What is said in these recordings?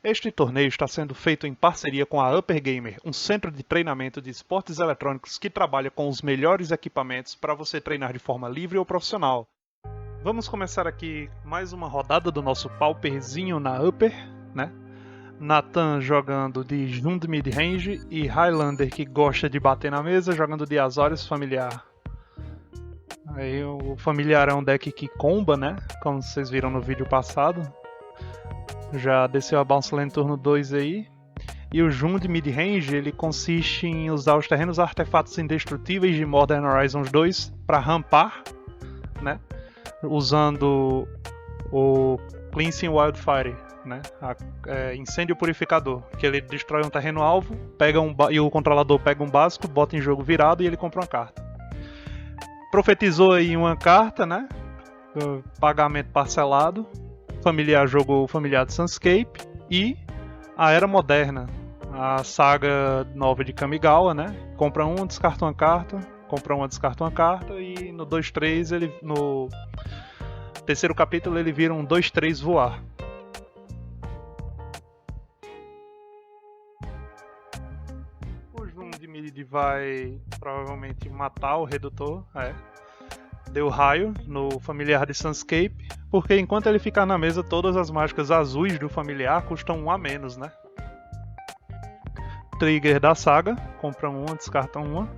Este torneio está sendo feito em parceria com a Upper Gamer, um centro de treinamento de esportes eletrônicos que trabalha com os melhores equipamentos para você treinar de forma livre ou profissional. Vamos começar aqui mais uma rodada do nosso pauperzinho na Upper, né? Nathan jogando de Jund mid-range e Highlander, que gosta de bater na mesa, jogando de Azorius familiar. Aí o familiar é um deck que comba, né? Como vocês viram no vídeo passado. Já desceu a Bounce Land turno 2 aí. E o Jund mid-range ele consiste em usar os terrenos artefatos indestrutíveis de Modern Horizons 2 para rampar, né? Usando o Cleansing Wildfire, né? Incêndio Purificador, que ele destrói um terreno alvo, e o controlador pega um básico, bota em jogo virado e ele compra uma carta. Profetizou aí uma carta, né? Pagamento parcelado. Familiar jogou o familiar de Sunscape e a Era Moderna, a saga nova de Kamigawa, né? Compra uma, descarta uma carta, compra uma, descarta uma carta e no 2/3 ele no terceiro capítulo ele vira um 2/3 voar. O Jund Mid vai provavelmente matar o Redutor, deu raio no familiar de Sunscape, porque enquanto ele ficar na mesa, todas as mágicas azuis do familiar custam 1 a menos, né? Trigger da saga, compra uma, descarta uma.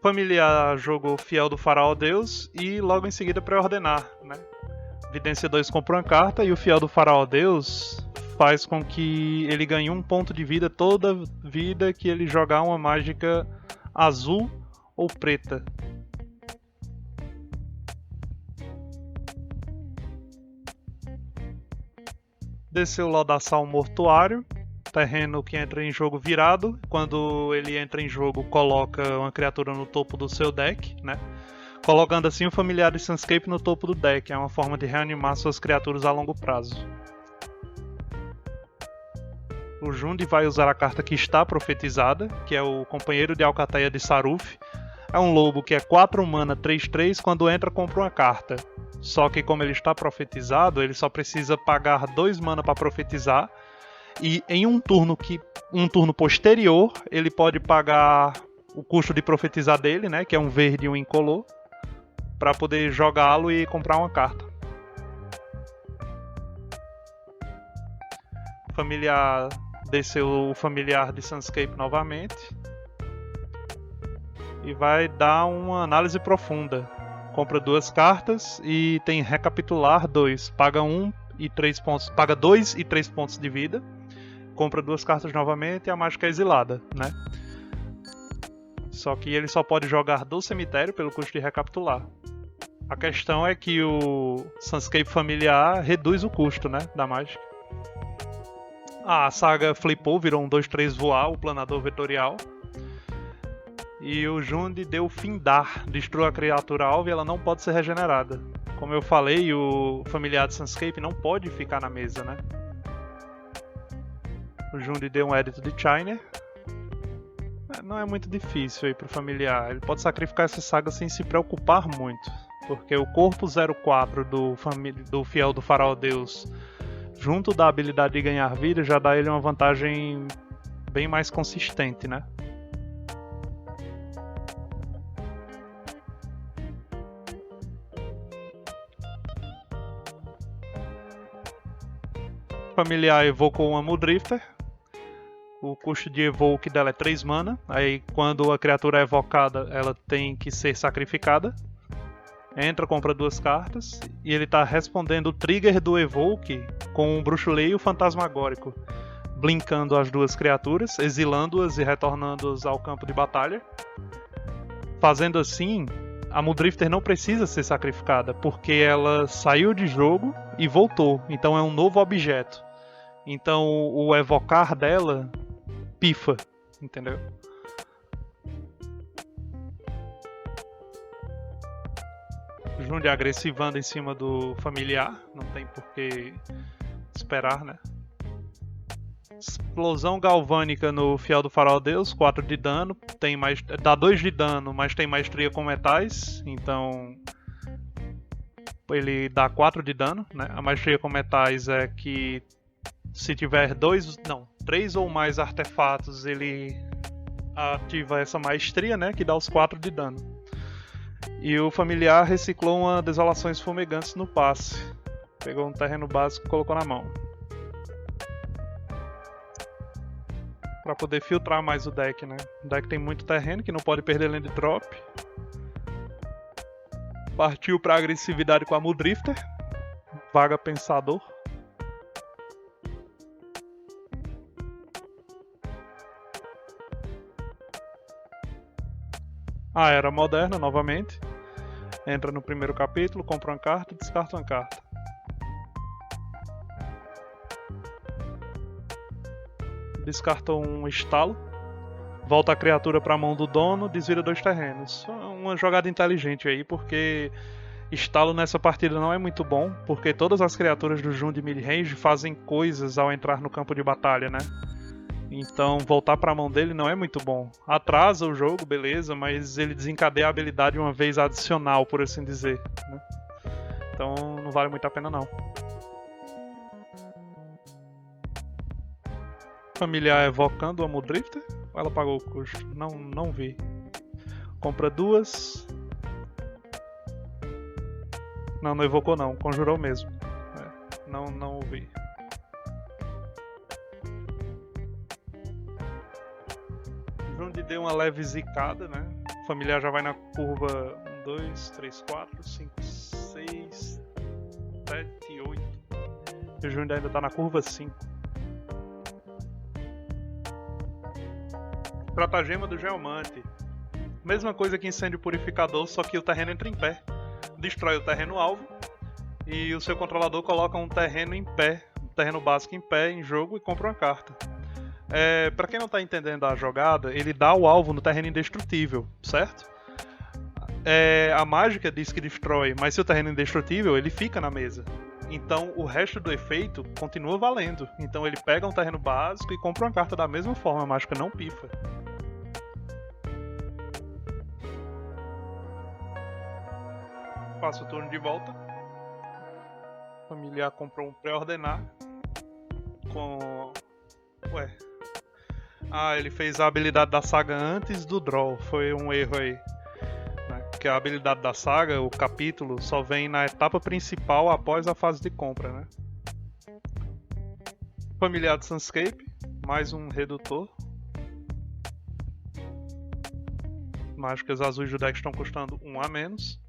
Familiar jogou Fiel do Faraó Deus e logo em seguida pré-ordenar, né? Vidência 2 compra uma carta e o Fiel do Faraó Deus faz com que ele ganhe 1 ponto de vida toda vida que ele jogar uma mágica azul ou preta. Desceu o Lodaçal Mortuário, terreno que entra em jogo virado. Quando ele entra em jogo, coloca uma criatura no topo do seu deck, né? Colocando assim o familiar de Sunscape no topo do deck. É uma forma de reanimar suas criaturas a longo prazo. O Jund vai usar a carta que está profetizada, que é o Companheiro de Alcateia de Saruf. É um lobo que é 4 mana 3/3, quando entra compra uma carta. Só que como ele está profetizado, ele só precisa pagar 2 mana para profetizar. E em um turno posterior, ele pode pagar o custo de profetizar dele, né, que é um verde e um incolor, para poder jogá-lo e comprar uma carta. Familiar desceu o familiar de Sunscape novamente e vai dar uma análise profunda. Compra 2 cartas e tem recapitular 2. Paga 1 e 3 pontos, paga 2 e 3 pontos de vida. Compra 2 cartas novamente e a mágica é exilada, né? Só que ele só pode jogar do cemitério pelo custo de recapitular. A questão é que o Sunscape familiar reduz o custo, né, da mágica. A saga flipou, virou um 2/3 voar, o planador vetorial. E o Jund deu findar, destrua a criatura alvo e ela não pode ser regenerada. Como eu falei, o familiar de Sunscape não pode ficar na mesa, né? O Jund deu um edito de Chiner. Não é muito difícil aí pro familiar. Ele pode sacrificar essa saga sem se preocupar muito. Porque o corpo 04 do Fiel do Faraó Deus, junto da habilidade de ganhar vida, já dá ele uma vantagem bem mais consistente, né? O familiar evocou uma Muldrifter. O custo de evoke dela é 3 mana. Aí quando a criatura é evocada, ela tem que ser sacrificada. Entra, compra 2 cartas. E ele está respondendo o trigger do evoke com o Bruxuleio Fantasmagórico, blinkando as 2 criaturas, exilando-as e retornando-as ao campo de batalha. Fazendo assim, a Muldrifter não precisa ser sacrificada, porque ela saiu de jogo e voltou. Então é um novo objeto. Então o evocar dela pifa, entendeu? Jund agressivando em cima do familiar, não tem por que esperar, né? Explosão galvânica no Fiel do Faraó Deus, 4 de dano, dá 2 de dano, mas tem maestria com metais, então ele dá 4 de dano, né? A maestria com metais é que se tiver 3 ou mais artefatos, ele ativa essa maestria, né? Que dá os 4 de dano. E o familiar reciclou uma Desolações Fumegantes no passe. Pegou um terreno básico e colocou na mão. Pra poder filtrar mais o deck, né? O deck tem muito terreno que não pode perder land drop. Partiu pra agressividade com a Muldrifter. Vaga Pensador. A Era Moderna, novamente. Entra no primeiro capítulo, compra uma carta, descarta uma carta. Descartou um estalo. Volta a criatura para a mão do dono, desvira 2 terrenos. Uma jogada inteligente aí, porque estalo nessa partida não é muito bom, porque todas as criaturas do Jund midrange fazem coisas ao entrar no campo de batalha, né? Então voltar para a mão dele não é muito bom. Atrasa o jogo, beleza, mas ele desencadeia a habilidade uma vez adicional, por assim dizer, né? Então não vale muito a pena não. Familiar evocando a Muldrifter? Ou ela pagou o custo? Não vi. Compra 2. Não evocou não, conjurou mesmo. Não vi. Jund deu uma leve zicada, né? O familiar já vai na curva 1, 2, 3, 4, 5, 6, 7, 8. E o Jund ainda tá na curva 5. Estratagema do Geomante. Mesma coisa que Incêndio Purificador, só que o terreno entra em pé. Destrói o terreno alvo e o seu controlador coloca um terreno em pé, um terreno básico em pé em jogo e compra uma carta. Pra quem não tá entendendo a jogada, ele dá o alvo no terreno indestrutível, certo? A mágica diz que destrói, mas se o terreno é indestrutível, ele fica na mesa. Então o resto do efeito continua valendo. Então ele pega um terreno básico e compra uma carta da mesma forma, a mágica não pifa. Passa o turno de volta. O familiar comprou um pré-ordenar. Ele fez a habilidade da saga antes do draw. Foi um erro aí. Que a habilidade da saga, o capítulo, só vem na etapa principal após a fase de compra, né? Familiar de Sunscape, mais um redutor. Mágicas azuis do deck estão custando 1 a menos.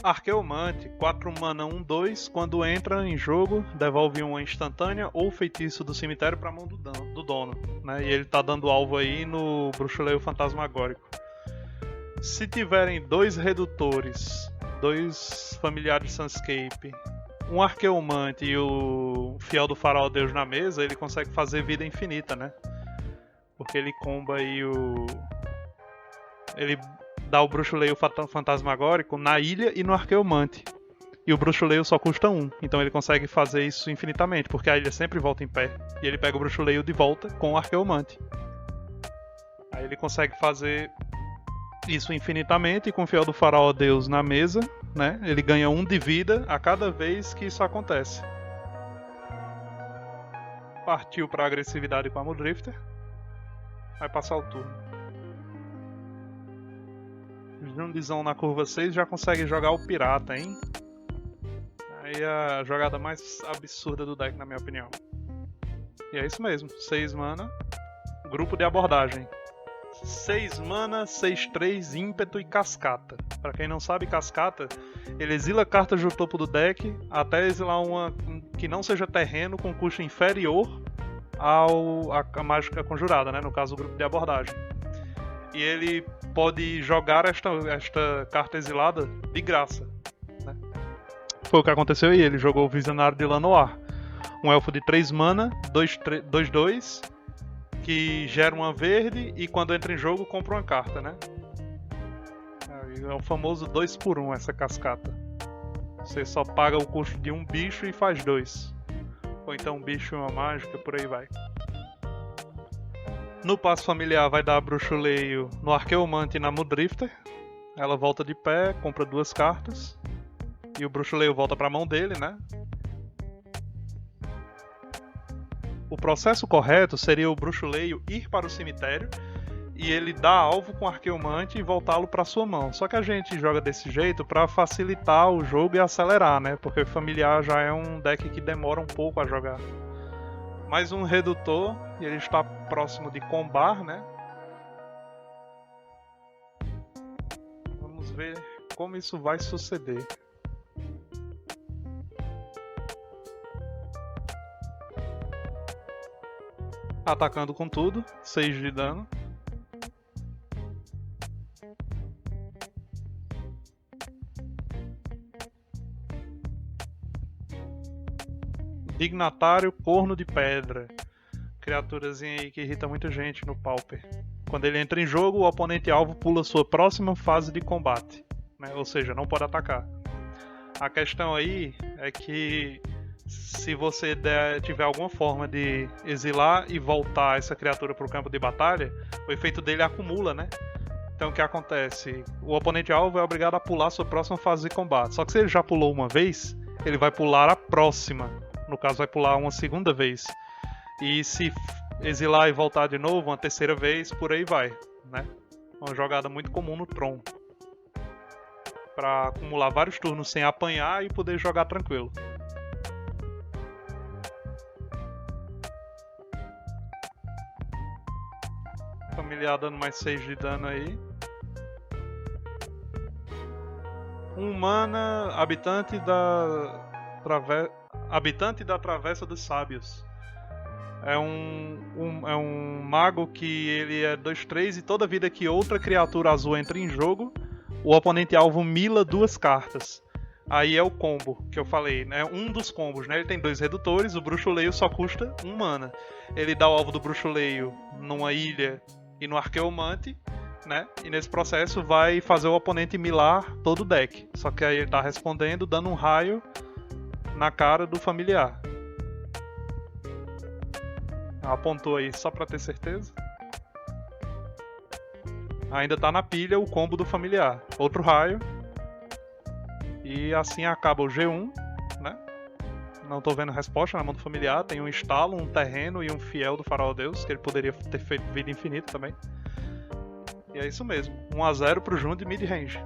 Arqueomante, 4 mana 1/2, quando entra em jogo, devolve uma instantânea ou feitiço do cemitério para a mão do dono, né? E ele tá dando alvo aí no Bruxuleio Fantasmagórico. Se tiverem 2 redutores, 2 familiares Sunscape, um Arqueomante e o Fiel do Faraó Deus na mesa, ele consegue fazer vida infinita, né? Porque ele comba aí ele dá o Bruxuleio Fantasmagórico na ilha e no Arqueomante. E o Bruxuleio só custa 1, então ele consegue fazer isso infinitamente, porque a ilha sempre volta em pé. E ele pega o Bruxuleio de volta com o Arqueomante. Aí ele consegue fazer isso infinitamente, e com o Fiel do Faraó Deus na mesa, né? Ele ganha 1 de vida a cada vez que isso acontece. Partiu para agressividade com a Muldrifter. Vai passar o turno. Jundzão na curva 6 já consegue jogar o pirata, hein? Aí a jogada mais absurda do deck, na minha opinião. E é isso mesmo, 6 mana, grupo de abordagem. 6 mana, 6/3, ímpeto e cascata. Pra quem não sabe, cascata, ele exila cartas do topo do deck até exilar uma que não seja terreno com custo inferior à mágica conjurada, né? No caso, o grupo de abordagem. E ele pode jogar esta carta exilada de graça, né? Foi o que aconteceu aí, ele jogou o Visionário de Lanoir. Um elfo de 3 mana, 2/2, que gera uma verde e quando entra em jogo compra uma carta, né? É o famoso 2/1 essa cascata. Você só paga o custo de um bicho e faz 2. Ou então um bicho e uma mágica, por aí vai. No passo familiar vai dar Bruxuleio no Arqueomante e na Mudrifter. Ela volta de pé, compra 2 cartas. E o Bruxuleio volta pra mão dele, né? O processo correto seria o Bruxuleio ir para o cemitério e ele dar alvo com o Arqueomante e voltá-lo para sua mão. Só que a gente joga desse jeito para facilitar o jogo e acelerar, né? Porque familiar já é um deck que demora um pouco a jogar. Mais um redutor e ele está próximo de combar, né? Vamos ver como isso vai suceder. Atacando com tudo, 6 de dano. Dignatário Corno de Pedra. Criaturazinha aí que irrita muita gente no Pauper. Quando ele entra em jogo, o oponente alvo pula sua próxima fase de combate, né? Ou seja, não pode atacar. A questão aí é que se você tiver alguma forma de exilar e voltar essa criatura para o campo de batalha, o efeito dele acumula, né? Então o que acontece? O oponente alvo é obrigado a pular sua próxima fase de combate. Só que se ele já pulou uma vez, ele vai pular a próxima. No caso, vai pular uma segunda vez. E se exilar e voltar de novo, uma terceira vez, por aí vai, né? Uma jogada muito comum no Tron. Para acumular vários turnos sem apanhar e poder jogar tranquilo. Familiar dando mais 6 de dano aí. Um mana, habitante da Travessa dos Sábios. É um mago que ele é 2/3 e toda vida que outra criatura azul entra em jogo, o oponente alvo mila 2 cartas. Aí é o combo que eu falei, né? Um dos combos, né? Ele tem 2 redutores, o Bruxuleio só custa 1 mana. Ele dá o alvo do Bruxuleio numa ilha e no Arqueomante, né? E nesse processo vai fazer o oponente milar todo o deck. Só que aí ele tá respondendo, dando um raio na cara do familiar. Apontou aí só pra ter certeza. Ainda tá na pilha o combo do familiar. Outro raio. E assim acaba o G1, né? Não tô vendo resposta na mão do familiar. Tem um estalo, um terreno e um fiel do Faraó Deus, que ele poderia ter feito vida infinita também. E é isso mesmo. 1-0 pro Jund de mid-range.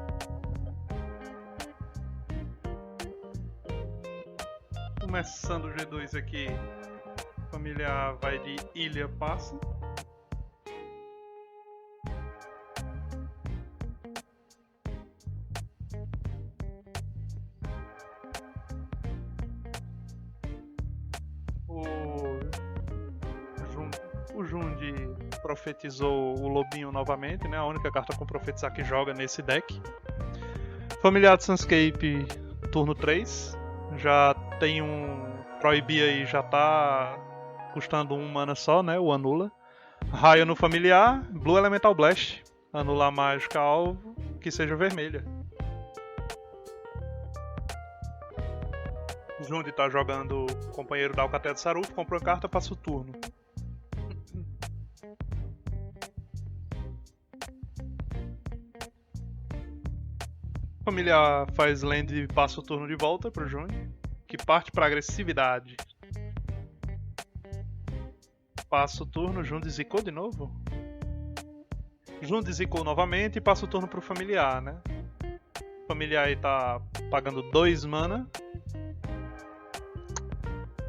Começando o G2 aqui. O familiar vai de ilha passa. O Jund profetizou o Lobinho novamente, né? A única carta com profetizar que joga nesse deck. Familiar de Sunscape, turno 3. Já tem um Proibir aí, já tá custando 1 mana só, né? O anula. Raio no familiar, Blue Elemental Blast. Anula a mágica alvo que seja vermelha. O Jund tá jogando companheiro da Alcatel de Saruf, comprou a carta, passa o turno. O familiar faz land e passa o turno de volta pro Jund, que parte pra agressividade. Passa o turno, Jund zicou de novo? Jund zicou novamente e passa o turno pro familiar, né? O familiar aí tá pagando 2 mana.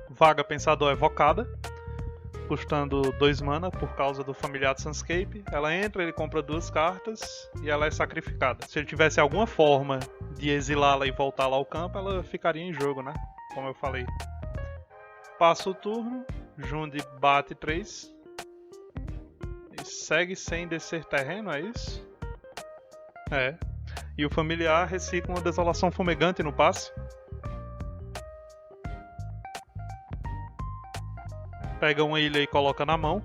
Vaga Pensador evocada, custando 2 mana por causa do familiar de Sunscape. Ela entra, ele compra 2 cartas e ela é sacrificada. Se ele tivesse alguma forma de exilá-la e voltá-la ao campo, ela ficaria em jogo, né? Como eu falei. Passa o turno, Jund bate 3 e segue sem descer terreno, é isso? É. E o familiar recicla uma Desolação Fumegante no passe. Pega uma ilha e coloca na mão.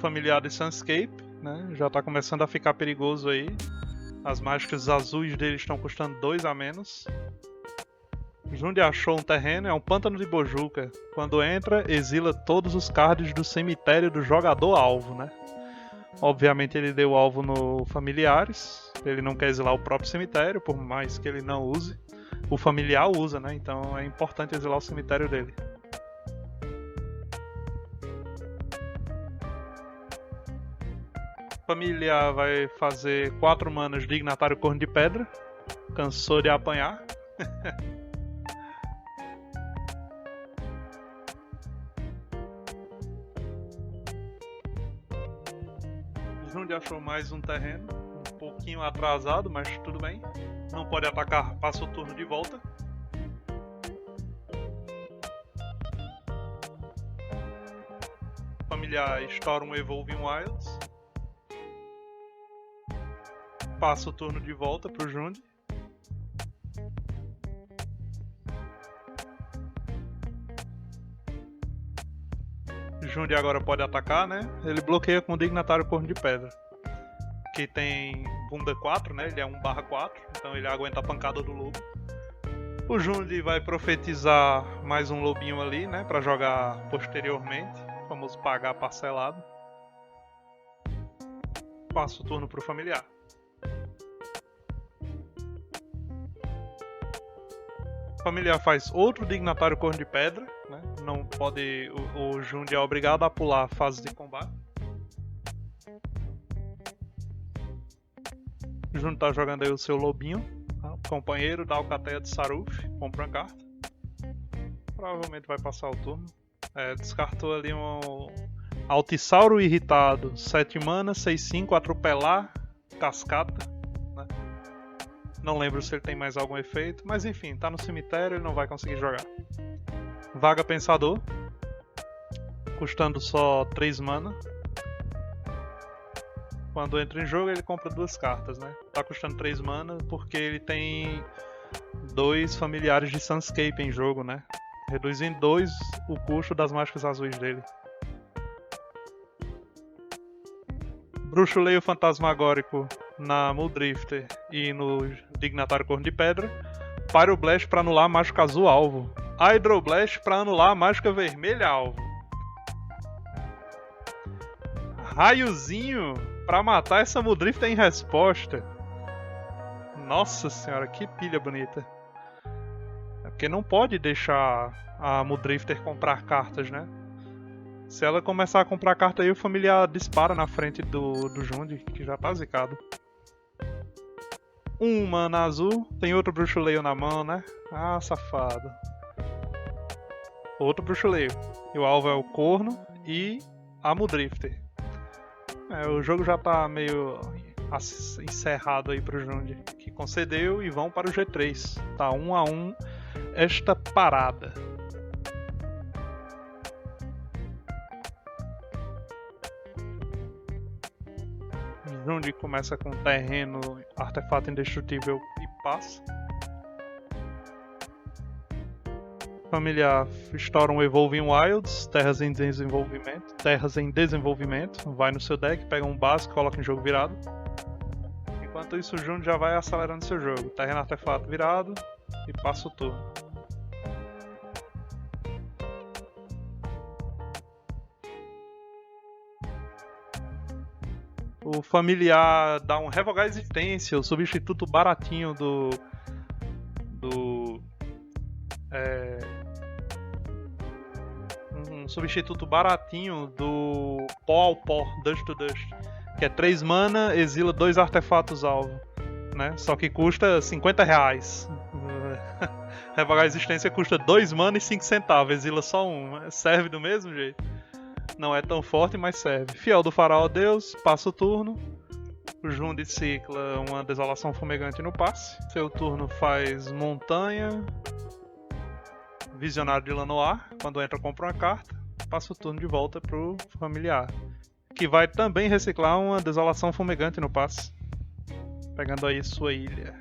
familiar de Sunscape, né? Já tá começando a ficar perigoso aí. As mágicas azuis dele estão custando 2 a menos. Jundi achou um terreno, é um pântano de Bojuka. Quando entra, exila todos os cards do cemitério do jogador alvo, né? Obviamente ele deu alvo no familiares. Ele não quer exilar o próprio cemitério, por mais que ele não use. O familiar usa, né? Então é importante exilar o cemitério dele. Familiar vai fazer 4 manas Dignatário Corno de Pedra. Cansou de apanhar. Jundi achou mais um terreno, um pouquinho atrasado, mas tudo bem. Não pode atacar, passa o turno de volta. Familiar estoura um Evolving Wilds. Passa o turno de volta pro Jundi. Jundi agora pode atacar, né? Ele bloqueia com o Dignatário Corno de Pedra. Que tem bunda 4, né? Ele é 1/4, então ele aguenta a pancada do lobo. O Jundi vai profetizar mais um lobinho ali, né? Pra jogar posteriormente. O famoso pagar parcelado. Passa o turno pro familiar. O familiar faz outro Dignatário Corno de Pedra, né? Não pode. O Jundi é obrigado a pular a fase de combate. O Jundi tá jogando aí o seu lobinho, tá? Companheiro da Alcateia de Saruf, compra uma carta. Provavelmente vai passar o turno. Descartou ali um Altisauro irritado, 7 mana, 6/5, atropelar, cascata. Né? Não lembro se ele tem mais algum efeito, mas enfim, tá no cemitério, ele não vai conseguir jogar. Vaga Pensador, custando só 3 mana. Quando entra em jogo ele compra 2 cartas, né? Tá custando 3 mana porque ele tem 2 familiares de Sunscape em jogo, né? Reduz em 2 o custo das mágicas azuis dele. Bruxuleio Fantasmagórico na Muldrifter e no Dignatário Corno de Pedra. Pyroblast para anular a mágica azul alvo. Hydroblast para anular a mágica vermelha alvo. Raiozinho pra matar essa Muldrifter em resposta. Nossa senhora, que pilha bonita. É porque não pode deixar a Muldrifter comprar cartas, né? Se ela começar a comprar carta aí, o familiar dispara na frente do Jundi, que já tá zicado. Um mana azul, tem outro bruxuleio na mão, né? Ah, safado. Outro bruxuleio. E o alvo é o Corno e a Muldrifter. O jogo já tá meio encerrado aí pro Jundi, que concedeu e vão para o G3. Tá 1 a 1 esta parada. Jundi começa com terreno, artefato indestrutível e passa. Familiar estoura um Evolving Wilds, terras em desenvolvimento, vai no seu deck, pega um básico, coloca em jogo virado. Enquanto isso o Jundi já vai acelerando seu jogo, terreno artefato virado e passa o turno. O familiar dá um revogar a existência, o substituto baratinho um substituto baratinho do pó ao pó, Dust to Dust, que é 3 mana, exila 2 artefatos alvo, né? Só que custa R$50. Revogar a existência custa 2 mana e 5 centavos, exila só um, serve do mesmo jeito. Não é tão forte, mas serve. Fiel do Faraó Deus, passa o turno. O Jundi cicla uma Desolação Fumegante no passe. Seu turno faz montanha. Visionário de Lanoir. Quando entra, compra uma carta. Passa o turno de volta pro familiar. Que vai também reciclar uma Desolação Fumegante no passe. Pegando aí sua ilha.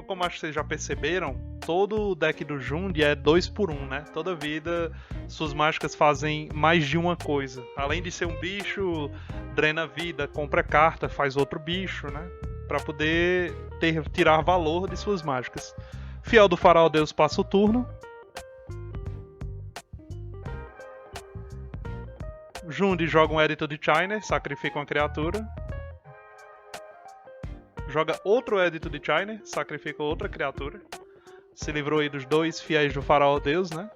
Como acho que vocês já perceberam, todo o deck do Jund é 2 por 1, né? Toda vida suas mágicas fazem mais de uma coisa. Além de ser um bicho, drena vida, compra carta, faz outro bicho, né? Pra poder tirar valor de suas mágicas. Fiel do Faraó Deus passa o turno. Jund joga um Editor de Chiner, sacrifica uma criatura. Joga outro Editor de Chiner, sacrifica outra criatura. Se livrou aí dos 2 Fiéis do Faraó Deus, né?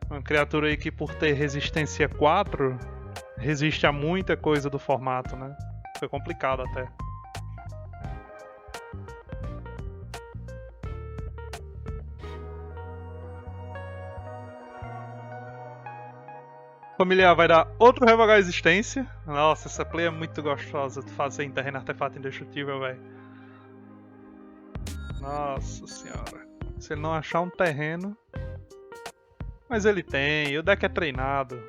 Uma criatura aí que por ter resistência 4, resiste a muita coisa do formato, né? Foi complicado até. Familiar vai dar outro revogar a existência. Nossa, essa play é muito gostosa de fazer em terreno artefato indestrutível, velho. Nossa senhora. Se ele não achar um terreno... Mas ele tem, o deck é treinado.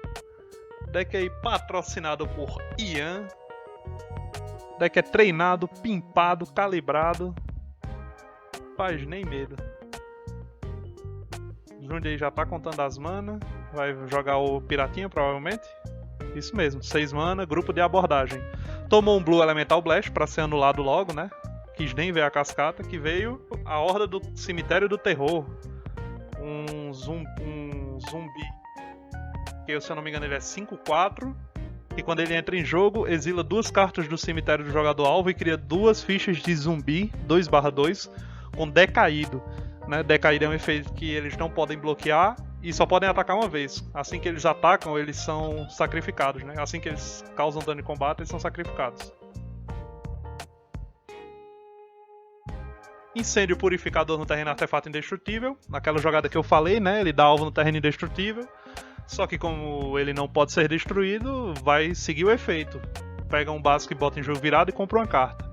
O deck é aí patrocinado por Ian. O deck é treinado, pimpado, calibrado. Faz nem medo. Jund aí já tá contando as mana. Vai jogar o Piratinha, provavelmente. Isso mesmo, 6 mana, grupo de abordagem. Tomou um Blue Elemental Blast pra ser anulado logo, né? Quis nem ver a cascata, que veio a Horda do Cemitério do Terror. Um zumbi. Que, se eu não me engano, ele é 5/4. E quando ele entra em jogo, exila 2 cartas do cemitério do jogador alvo e cria 2 fichas de zumbi 2/2 com decaído. Né? Decaído é um efeito que eles não podem bloquear e só podem atacar uma vez. Assim que eles atacam, eles são sacrificados, né? Assim que eles causam dano de combate, eles são sacrificados. Incêndio Purificador no terreno artefato indestrutível. Naquela jogada que eu falei, né? Ele dá alvo no terreno indestrutível. Só que como ele não pode ser destruído, vai seguir o efeito. Pega um básico e bota em jogo virado e compra uma carta.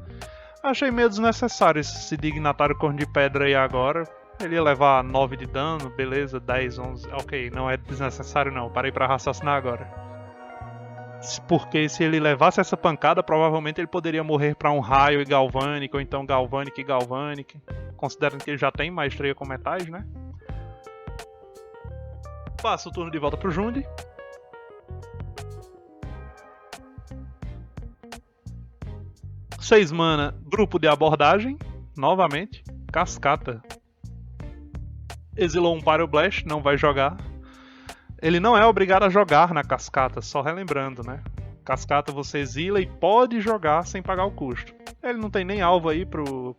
Achei meio desnecessário esse Dignatário Corno de Pedra aí agora. Ele ia levar 9 de dano, beleza, 10, 11... Ok, não é desnecessário não, parei pra raciocinar agora. Porque se ele levasse essa pancada, provavelmente ele poderia morrer pra um raio e Galvanic, ou então Galvanic e Galvanic. Considerando que ele já tem maestria com metais, né? Passa o turno de volta pro Jund. Seis mana, grupo de abordagem, novamente, cascata. Exilou um Pyroblast, não vai jogar. Ele não é obrigado a jogar na cascata, só relembrando, né? Cascata você exila e pode jogar sem pagar o custo. Ele não tem nem alvo aí pro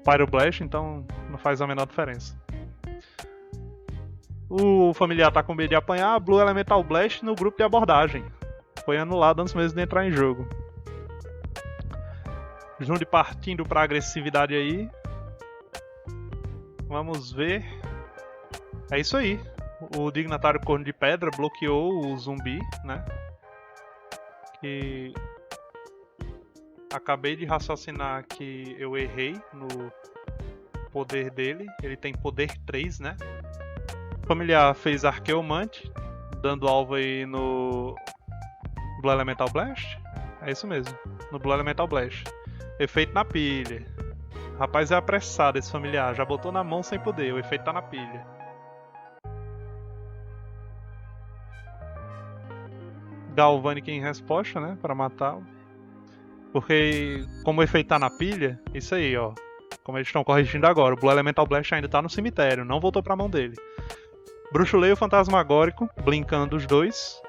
Pyroblast, então não faz a menor diferença. O familiar tá com medo de apanhar, Blue Elemental Blast no grupo de abordagem. Foi anulado antes mesmo de entrar em jogo. Jund partindo pra agressividade aí. Vamos ver. É isso aí. O Dignatário Corno de Pedra bloqueou o zumbi, né? Que... Acabei de raciocinar que eu errei no poder dele. Ele tem poder 3, né? O familiar fez Arqueomante, dando alvo aí no Blue Elemental Blast. É isso mesmo, no Blue Elemental Blast. Efeito na pilha. Rapaz, é apressado esse familiar, já botou na mão sem poder, o efeito tá na pilha. Galvanic em resposta, né, para matá-lo. Porque como o efeito tá na pilha, isso aí, ó. Como eles estão corrigindo agora, o Blue Elemental Blast ainda tá no cemitério, não voltou pra mão dele. Bruxuleio Fantasmagórico, blinkando os dois.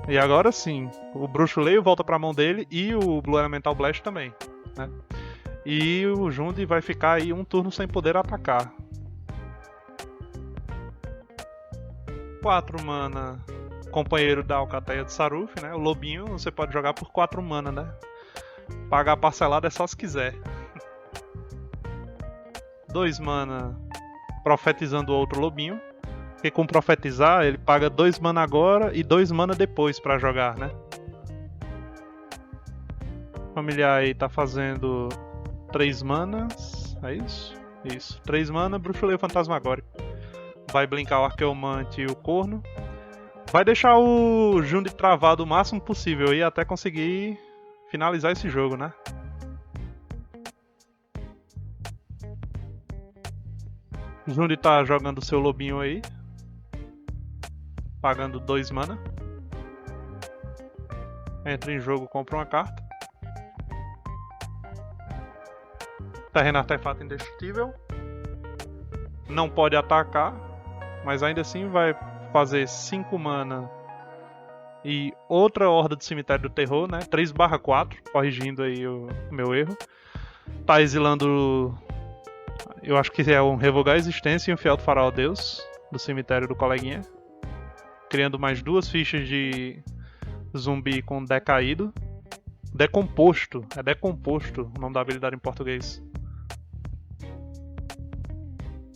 E agora sim, o Bruxuleio volta pra mão dele e o Blue Elemental Blast também, né? E o Jund vai ficar aí um turno sem poder atacar. 4 mana, companheiro da Alcateia de Saruf, né? O lobinho você pode jogar por 4 mana, né? Pagar parcelado é só se quiser. 2 mana, profetizando outro lobinho. Porque com profetizar ele paga 2 mana agora e 2 mana depois pra jogar, né? O familiar aí tá fazendo 3 manas, é isso? Isso, 3 mana, Bruxuleio Fantasmagórico. Vai blinkar o Arqueomante e o Corno. Vai deixar o Jund travado o máximo possível aí até conseguir finalizar esse jogo, né? Jundi tá jogando seu lobinho aí. Pagando 2 mana. Entra em jogo, compra uma carta. Terreno artefato indestrutível. Não pode atacar, mas ainda assim vai fazer 5 mana. E outra Horda do Cemitério do Terror, né? 3/4, corrigindo aí o meu erro. Tá exilando... Eu acho que é um Revogar a Existência e um Fiel do Faraó Deus, do cemitério do coleguinha. Criando mais 2 fichas de zumbi com decaído. Decomposto. É decomposto o nome da habilidade em português.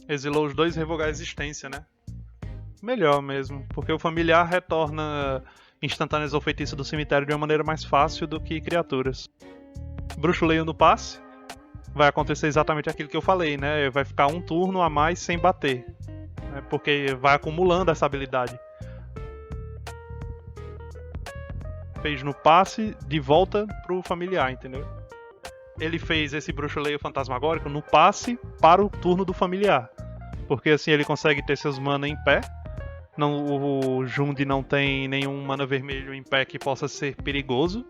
Exilou os 2 Revogar a Existência, né? Melhor mesmo, porque o familiar retorna instantâneas ou feitiços do cemitério de uma maneira mais fácil do que criaturas. Bruxo Leio no passe. Vai acontecer exatamente aquilo que eu falei, né? Vai ficar um turno a mais sem bater. Né? Porque vai acumulando essa habilidade. Fez no passe, de volta pro familiar, entendeu? Ele fez esse Bruxo Leio Fantasmagórico no passe para o turno do familiar. Porque assim ele consegue ter seus mana em pé. Não, o Jundi não tem nenhum mana vermelho em pé que possa ser perigoso.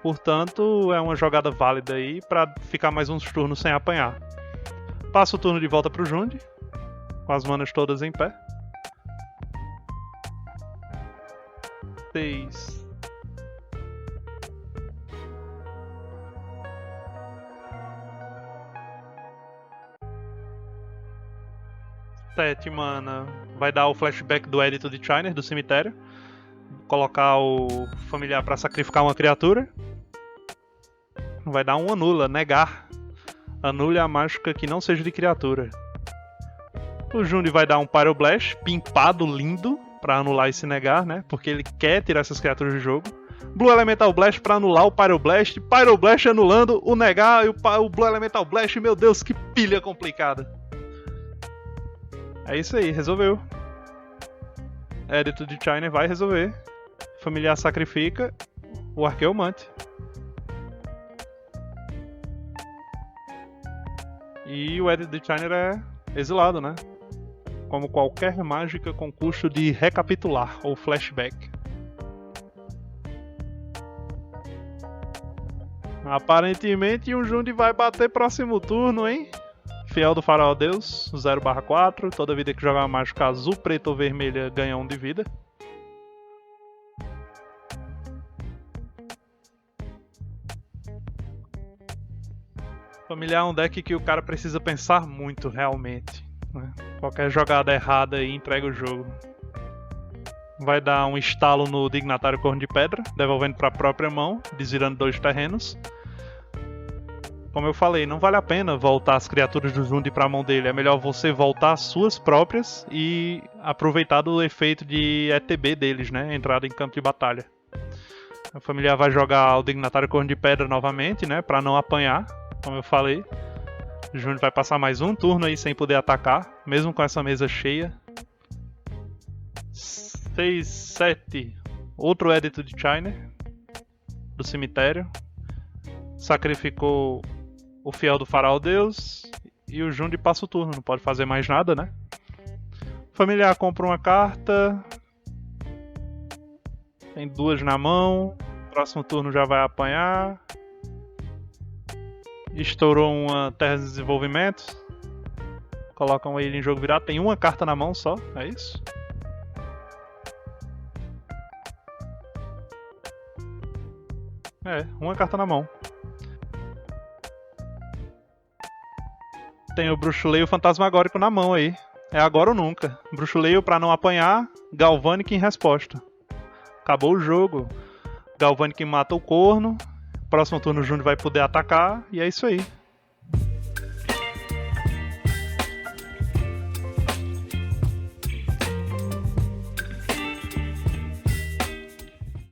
Portanto, é uma jogada válida aí para ficar mais uns turnos sem apanhar. Passa o turno de volta pro Jundi, com as manas todas em pé. 6. Sete mana. Vai dar o flashback do Edito de Chiner, do cemitério. Colocar o familiar para sacrificar uma criatura. Vai dar um anula, negar. Anule a mágica que não seja de criatura. O Jundi vai dar um Pyroblast, pimpado, lindo, para anular esse negar, né? Porque ele quer tirar essas criaturas do jogo. Blue Elemental Blast para anular o Pyroblast. Pyroblast anulando o negar e o Blue Elemental Blast. Meu Deus, que pilha complicada. É isso aí, resolveu. Edito de Chiner vai resolver. Familiar sacrifica o Arqueomante. E o Edito de Chiner é exilado, né? Como qualquer mágica com custo de recapitular ou flashback. Aparentemente o Jundi vai bater próximo turno, hein? Fiel do Faraó Deus, 0/4. Toda vida que jogar uma mágica azul, preta ou vermelha ganha 1 de vida. Familiar é um deck que o cara precisa pensar muito, realmente. Né? Qualquer jogada errada aí entrega o jogo. Vai dar um estalo no Dignatário Corno de Pedra, devolvendo para a própria mão, desvirando 2 terrenos. Como eu falei, não vale a pena voltar as criaturas do Jundi para a mão dele. É melhor você voltar as suas próprias e aproveitar do efeito de ETB deles, né? Entrada em campo de batalha. A familiar vai jogar o Dignatário Corno de Pedra novamente, né? Para não apanhar, como eu falei. O Jundi vai passar mais um turno aí sem poder atacar, mesmo com essa mesa cheia. 6, 7. Outro Edito de Chiner do cemitério. Sacrificou o Fiel do Faraó Deus e o Jundi passa o turno, não pode fazer mais nada, né? Familiar compra uma carta. Tem 2 na mão. Próximo turno já vai apanhar. Estourou uma Terra de Desenvolvimento. Colocam ele em jogo virado. Tem uma carta na mão só, é isso? É, uma carta na mão. Tem o Bruxo Leio Fantasmagórico na mão aí. É agora ou nunca. Bruxo Leio pra não apanhar. Galvanic em resposta. Acabou o jogo. Galvanic mata o corno. Próximo turno o Jundi vai poder atacar. E é isso aí.